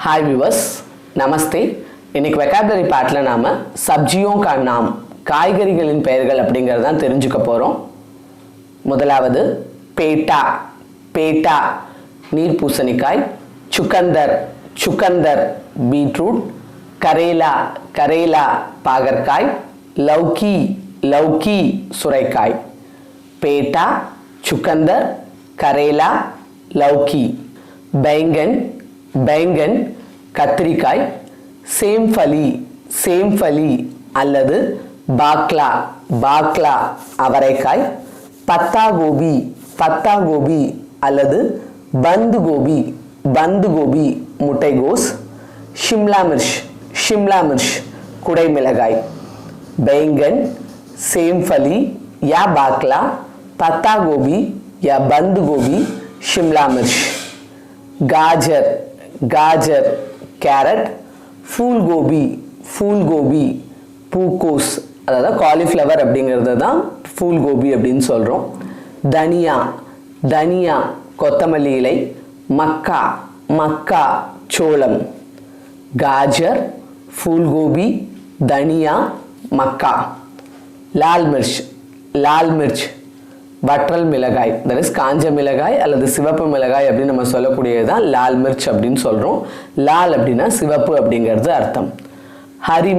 हाय viewers नमस्ते இன்னைக்கு vocabulary பார்ட்ல நாம சப்ஜியோं का नाम காய்கறிகளின் பெயர்கள் அப்படிங்கறத தான் தெரிஞ்சுக்க போறோம். முதலாவது பேட்டா பேட்டா நீர் பூசணிக்காய், சுக்கந்தர் சுக்கந்தர் பீட்ரூட், கரேலா கரேலா பாகற்காய், லௌக்கி லௌக்கி சுரைக்காய். பேட்டா, சுக்கந்தர், கரேலா, லௌக்கி. बैंगन बैंगन கத்திரிக்காய், சேம்ஃபலி அல்லது பாக்லா பாக்லா அவரைக்காய், பத்தா கோபி அல்லது பந்து கோபி முட்டைகோஸ், शिमला मिर्च குடைமிளகாய். बैंगन, सेमफली या बाकला, पत्ता गोभी या बंद गोभी, शिमला मिर्च. गाजर कैरेट, फूल गोभी பூக்கோஸ் அதாவது காலிஃப்ளவர் அப்படிங்கிறது தான் ஃபூல் கோபி அப்படின்னு சொல்கிறோம். தனியா கொத்தமல்லி இலை, மக்கா சோளம். गाजर, फूल गोभी, धनिया, मक्का. लाल मिर्च வற்றல் மிளகாய், that is காஞ்ச மிளகாய் அல்லது சிவப்பு மிளகாய் அப்படின்னு நம்ம சொல்லக்கூடியது தான் லால் மிர்ச் அப்படின்னு சொல்கிறோம். லால் அப்படின்னா சிவப்பு அப்படிங்கிறது அர்த்தம். ஹரி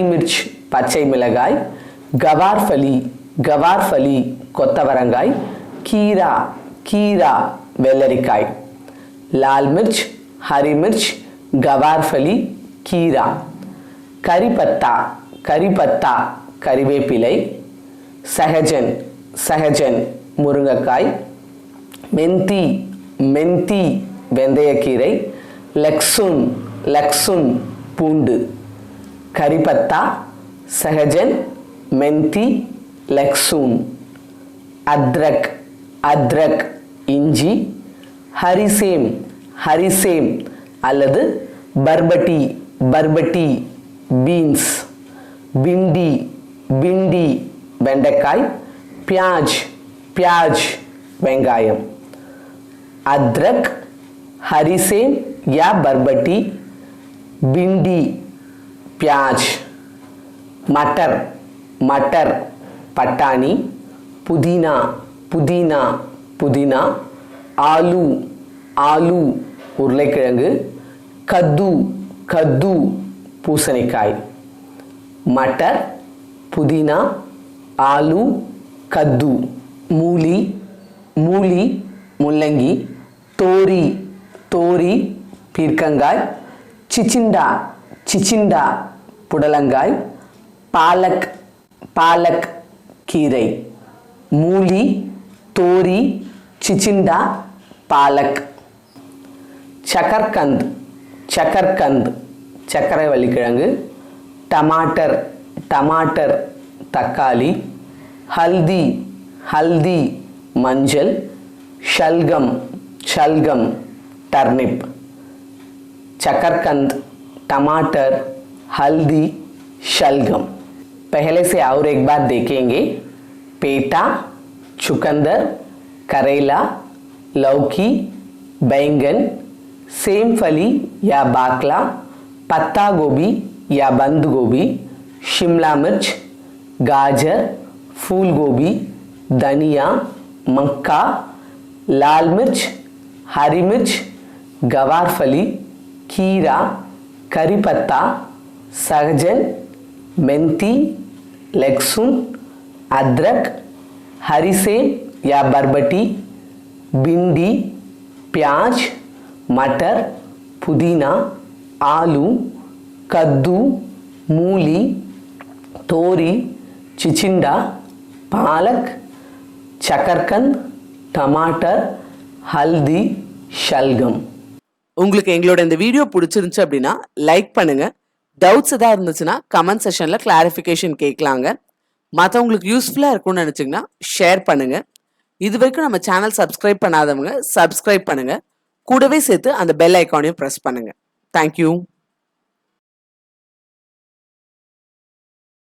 மிர்ச் பச்சை மிளகாய், கவார்ஃபலி கொத்தவரங்காய், கீரா வெள்ளரிக்காய். லால் மிர்ச், ஹரி மிர்ச், கவார்ஃபலி, கீரா. கரிப்பத்தா கறிவேப்பிலை, சஹஜன் முருங்கைக்காய், மெந்தி வெந்தயக்கீரை, லக்சுன் பூண்டு. கரிப்பத்தா, சஹஜன், மெந்தி, லக்சுன். அத்ரக் இஞ்சி, ஹரிசேம் அல்லது பர்பட்டி பீன்ஸ். பிண்டி வெண்டைக்காய், प्याज வெங்காயம். अदरक, हरीसेम या बरबटी, भिंडी, प्याज. मटर पटानी, पुदीना, आलू உருளைக்கிழங்கு, கத்து பூசணிக்காய். மட்டர், புதினா, ஆலு, கத்து. மூலி முள்ளங்கி, தோரி பீர்க்கங்காய், சிச்சிண்டா புடலங்காய், பாலக் கீரை. மூலி, தோரி, சிச்சிண்டா, பாலக். சக்கர்கந்த் சர்க்கரை வள்ளிக்கிழங்கு. டமாட்டர் தக்காளி. ஹல்தி மஞ்சள். शलगम टर्निप. शकरकंद, टमाटर, हल्दी, शलगम. पहले से और एक बार देखेंगे. पेटा, चुकंदर, करेला, लौकी, बैंगन, सेमफली या बाकला, पत्ता गोभी या बंद गोभी, शिमला मिर्च, गाजर, फूल गोभी, धनिया, मक्का, लाल मिर्च, हरी मिर्च, गवारफली, खीरा, करी पत्ता, सहजन, मेंथी, लहसुन, अदरक, हरीसेम या बरबटी, भिंडी, प्याज, मटर, पुदीना, आलू, कद्दू, मूली, तोरी, चिचिंडा, पालक, शकरकंद, टमाटर, हल्दी, शलगम. உங்களுக்கு எங்களோட இந்த வீடியோ பிடிச்சிருந்துச்சு அப்படின்னா லைக் பண்ணுங்க. டவுட்ஸ் ஏதாவது இருந்துச்சுன்னா கமெண்ட் செக்ஷன்ல கிளாரிஃபிகேஷன் கேட்கலாங்க. மற்றவங்களுக்கு யூஸ்ஃபுல்லா இருக்கும்னு நினைச்சீங்கன்னா ஷேர் பண்ணுங்க. இது வரைக்கும் நம்ம சேனல் சப்ஸ்கிரைப் பண்ணாதவங்க சப்ஸ்கிரைப் பண்ணுங்க. கூடவே சேர்த்து அந்த பெல் ஐக்கானையும் பிரஸ் பண்ணுங்க. தேங்க்யூ.